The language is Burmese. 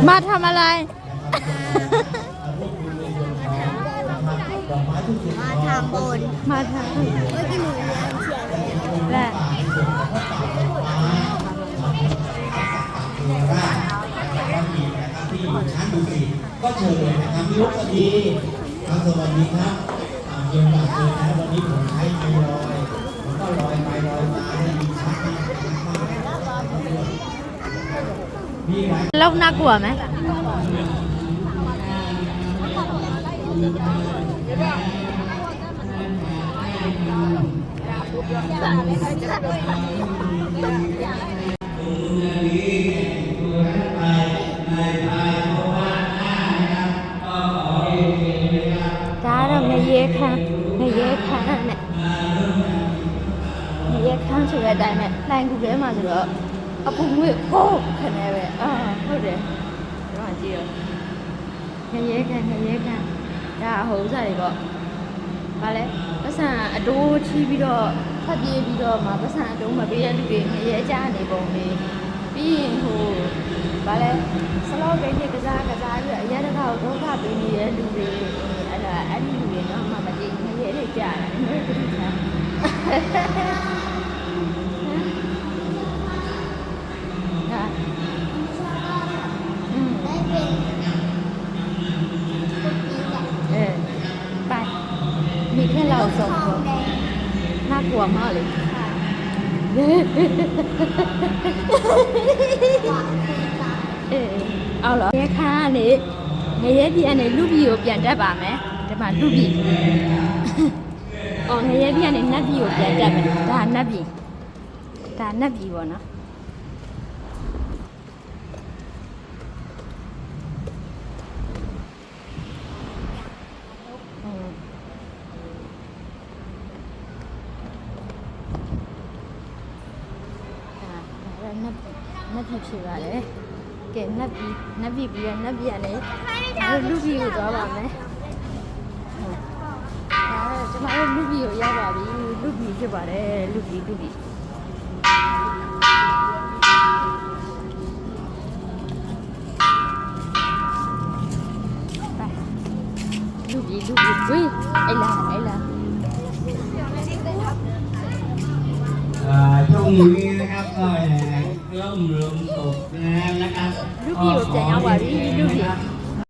มาทำอะไรมาทำบุญมาทำเมื่อกี้หนูเรียนเขียนแหละก็เชิญเลยนะครับพี่ลูกสวัสดีครับสวัสดีครับเกี่ยวกับเลยนะวันนี้ผมใช้ไม้ลอยผมก็ลอยไปลอยมาได้ยินชัดมากพี่ไหม แล้วน่ากลัวไหมဒါတော့ငရေခမ်းနဲ့ငရေခမ်းဆိုတဲ့အတိုင်းနဲ့လှိုင်ကူထဲမှာဆိုတော့အပူငွေ့ဟိုးခနဲ့ပဲဟုတ်တယ်ကျွန်တော်ကြည့်ရောငရေခမ်းဒါအဟုတ်စားတွေပေါ့ဗာလဲပတ်စံအတိုးချီးပြီးတော့ဖတ်ပြေးပြီးတော့မှပတ်စံအတိုးမပေးရလူတွေငရေကြားနေပုံလေးပြီးရင်ဟိုဗာလဲစလောက်ကိန်းနဲ့ကစားပြီးအရတခါကိုဒုက္ခပေးနေတဲ့လူတွေအဲ့ဒါအဲ့ဒီလူတွေတော့မှမကြည့်ငရေတွေကြားတယ်ငရေတွေကြားไปมีแค่เราสองคนน่ากลัวมากเลยเอาเหรอแค่ข้านี่ငရဲပြအနေလူပြည်ကိုပြန်တက်ပါမယ်ဒီမှာလူပြည်ငရဲပြအနေနတ်ပြည်ကိုပြန်တက်မယ်ဒါနတ်ပြည်ပေါ့နော်နတ်ပြည်ဖြစ်ပါလေကဲနတ်ပြည်ပြီးတော့နတ်ပြည်ကနေလူပြည်ကိုသွားပါမယ်ကျွန်တော်တို့လူပြည်ကိုရောက်ပါပြီလူပြည်ဖြစ်ပါတယ်လူပြည်လူပြည်ဝေးအဲ့လာช่วงนี้นะครับก็เริ่มตกนะครับ လူပြည်ကိုပြန်ရောက်ပါပြီလူပြည်